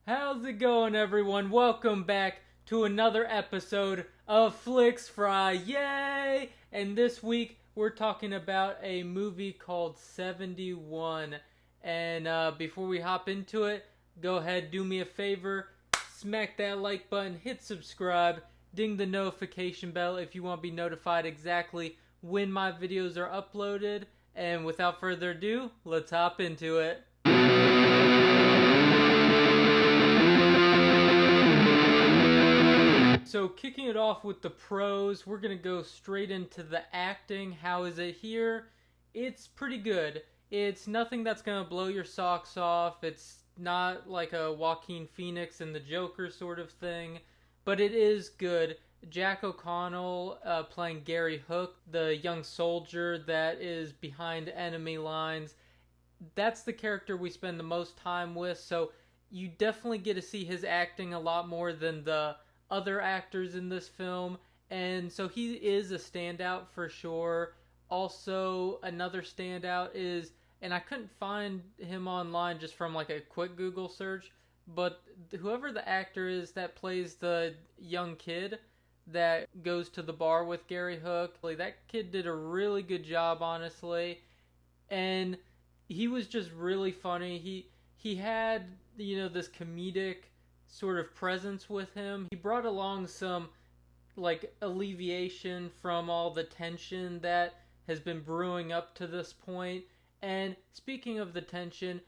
How's it going, everyone? Welcome back to another episode of Flix Friyay! And this week we're talking about a movie called 71. And before we hop into it, go ahead, do me a favor, smack that like button, hit subscribe, ding the notification bell if you want to be notified exactly when my videos are uploaded. And without further ado, let's hop into it. So kicking it off with the pros, we're going to go straight into the acting. How is it here? It's pretty good. It's nothing that's going to blow your socks off. It's not like a Joaquin Phoenix and the Joker sort of thing, but it is good. Jack O'Connell playing Gary Hook, the young soldier that is behind enemy lines. That's the character we spend the most time with, so you definitely get to see his acting a lot more than the other actors in this film, and so he is a standout for sure. Also, another standout is, and I couldn't find him online just from like a quick Google search, but whoever the actor is that plays the young kid that goes to the bar with Gary Hook, that kid did a really good job, honestly, and he was just really funny. He had, this comedic sort of presence with him. He brought along some like alleviation from all the tension that has been brewing up to this point. And speaking of the tension,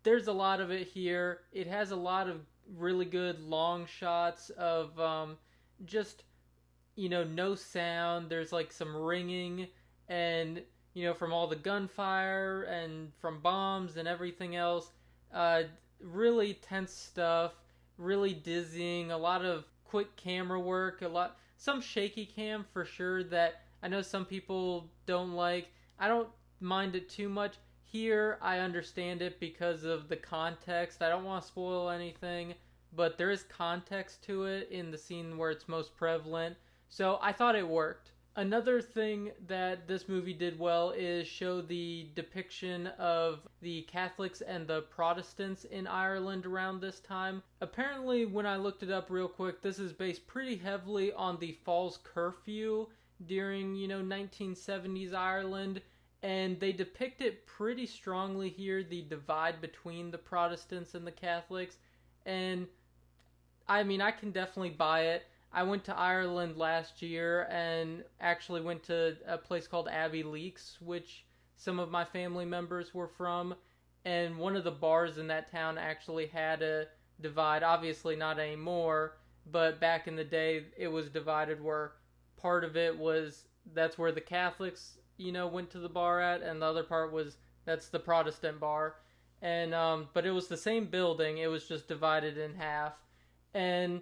there's a lot of it here. It has a lot of really good long shots of just no sound. There's like some ringing and from all the gunfire and from bombs and everything else. Really tense stuff, really dizzying, a lot of quick camera work, some shaky cam for sure that I know some people don't like. I don't mind it too much. Here I understand it because of the context. I don't want to spoil anything, but there is context to it in the scene where it's most prevalent. So I thought it worked. Another thing that this movie did well is show the depiction of the Catholics and the Protestants in Ireland around this time. Apparently, when I looked it up real quick, this is based pretty heavily on the Falls Curfew during, 1970s Ireland, and they depict it pretty strongly here, the divide between the Protestants and the Catholics, and I mean, I can definitely buy it. I went to Ireland last year and actually went to a place called Abbey Leaks, which some of my family members were from, and one of the bars in that town actually had a divide. Obviously not anymore, but back in the day it was divided where part of it was that's where the Catholics, went to the bar at, and the other part was that's the Protestant bar. And but it was the same building, it was just divided in half. And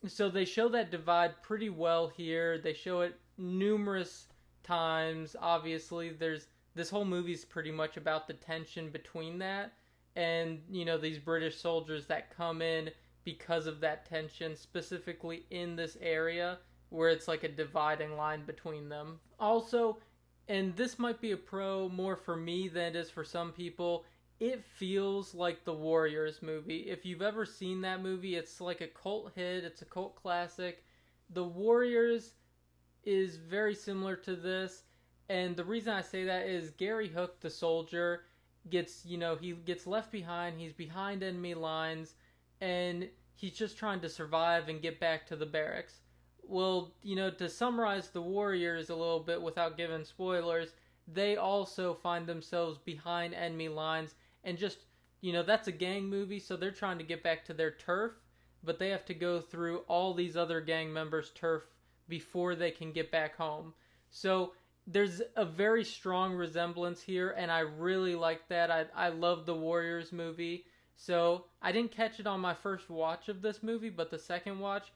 so they show that divide pretty well here. They show it numerous times. Obviously, this whole movie's pretty much about the tension between that and, these British soldiers that come in because of that tension, specifically in this area where it's like a dividing line between them. Also, and this might be a pro more for me than it is for some people, it feels like the Warriors movie. If you've ever seen that movie, it's like a cult hit. It's a cult classic. The Warriors is very similar to this. And the reason I say that is Gary Hook, the soldier, gets, he gets left behind. He's behind enemy lines. And he's just trying to survive and get back to the barracks. Well, to summarize the Warriors a little bit without giving spoilers, they also find themselves behind enemy lines. And just, that's a gang movie, so they're trying to get back to their turf, but they have to go through all these other gang members' turf before they can get back home. So there's a very strong resemblance here, and I really like that. I love the Warriors movie. So I didn't catch it on my first watch of this movie, but the second watch,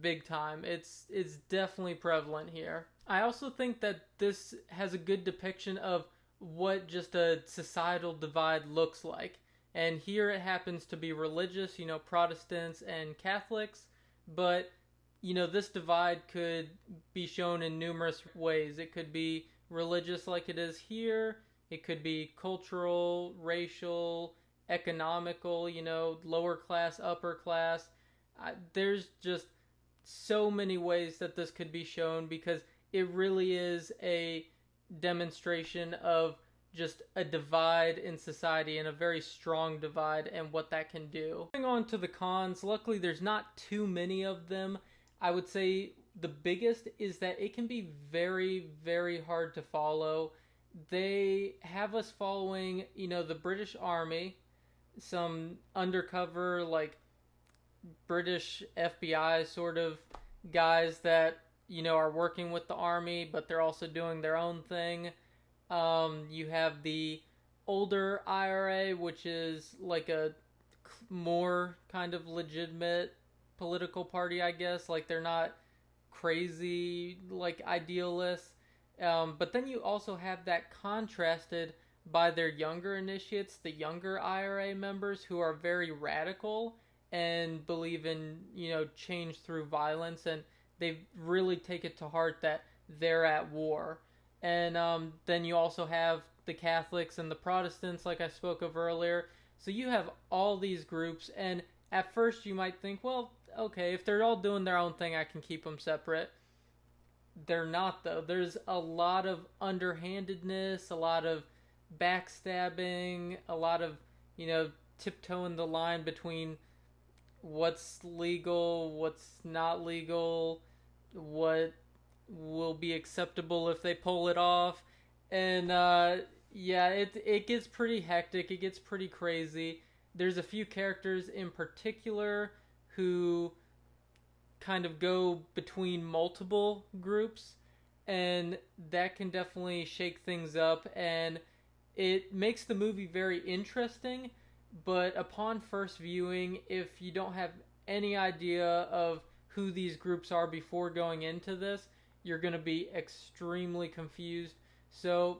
big time. It's definitely prevalent here. I also think that this has a good depiction of what just a societal divide looks like. And here it happens to be religious, Protestants and Catholics, but this divide could be shown in numerous ways. It could be religious like it is here, it could be cultural, racial, economical, lower class, upper class. There's just so many ways that this could be shown because it really is a demonstration of just a divide in society and a very strong divide and what that can do. Moving on to the cons, luckily there's not too many of them. I would say the biggest is that it can be very, very hard to follow. They have us following, the British Army, some undercover, British FBI sort of guys that, are working with the army, but they're also doing their own thing. You have the older IRA, which is like a more kind of legitimate political party, I guess. Like, they're not crazy, idealists. But then you also have that contrasted by their younger initiates, the younger IRA members who are very radical and believe in, change through violence, and they really take it to heart that they're at war. And then you also have the Catholics and the Protestants, like I spoke of earlier. So you have all these groups, and at first you might think, well, okay, if they're all doing their own thing, I can keep them separate. They're not, though. There's a lot of underhandedness, a lot of backstabbing, a lot of, tiptoeing the line between what's legal, what's not legal, what will be acceptable if they pull it off. And it gets pretty hectic, it gets pretty crazy. There's a few characters in particular who kind of go between multiple groups, and that can definitely shake things up, and it makes the movie very interesting. But upon first viewing, if you don't have any idea of who these groups are before going into this, you're going to be extremely confused. So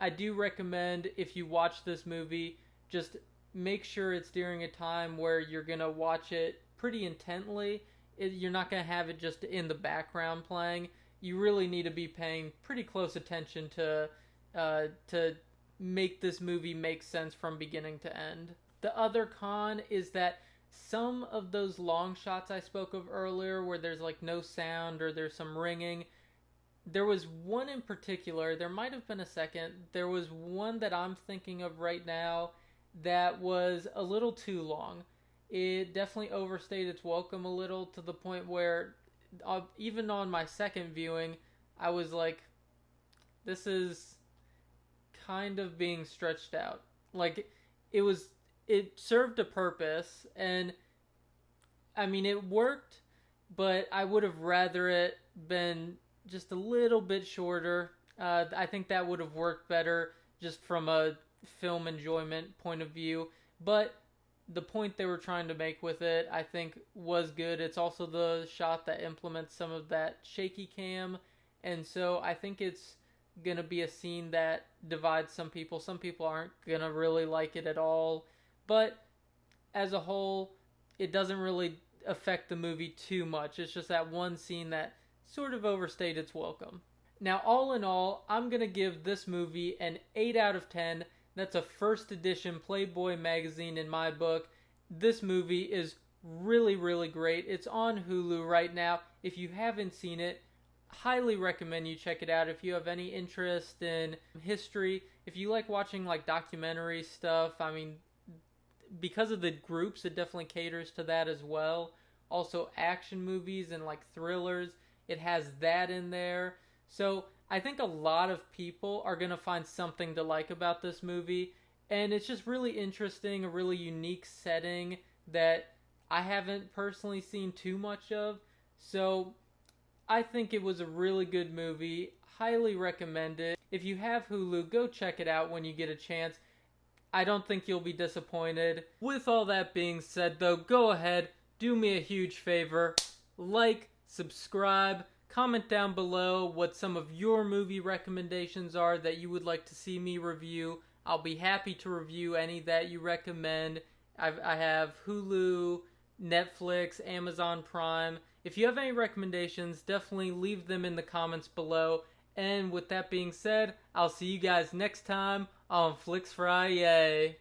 I do recommend, if you watch this movie, just make sure it's during a time where you're going to watch it pretty intently. You're not going to have it just in the background playing. You really need to be paying pretty close attention to make this movie make sense from beginning to end. The other con is that some of those long shots I spoke of earlier, where there's no sound or there's some ringing, there was one in particular, there might have been a second, there was one that I'm thinking of right now that was a little too long. It definitely overstayed its welcome a little, to the point where even on my second viewing, I was like, this is kind of being stretched out. It served a purpose, and I mean, it worked, but I would have rather it been just a little bit shorter. I think that would have worked better just from a film enjoyment point of view. But the point they were trying to make with it, I think, was good. It's also the shot that implements some of that shaky cam, and so I think it's going to be a scene that divides some people. Some people aren't going to really like it at all. But as a whole, it doesn't really affect the movie too much. It's just that one scene that sort of overstayed its welcome. Now, all in all, I'm going to give this movie an 8 out of 10. That's a first edition Playboy magazine in my book. This movie is really, really great. It's on Hulu right now. If you haven't seen it, highly recommend you check it out. If you have any interest in history, if you like watching documentary stuff, I mean, because of the groups, it definitely caters to that as well. Also, action movies and thrillers, it has that in there. So I think a lot of people are going to find something to like about this movie, and it's just really interesting, a really unique setting that I haven't personally seen too much of. So I think it was a really good movie. Highly recommend it. If you have Hulu, go check it out when you get a chance. I don't think you'll be disappointed. With all that being said, though, go ahead, do me a huge favor, like, subscribe, comment down below what some of your movie recommendations are that you would like to see me review. I'll be happy to review any that you recommend. I have Hulu, Netflix, Amazon Prime. If you have any recommendations, definitely leave them in the comments below. And with that being said, I'll see you guys next time on Flix Friyay.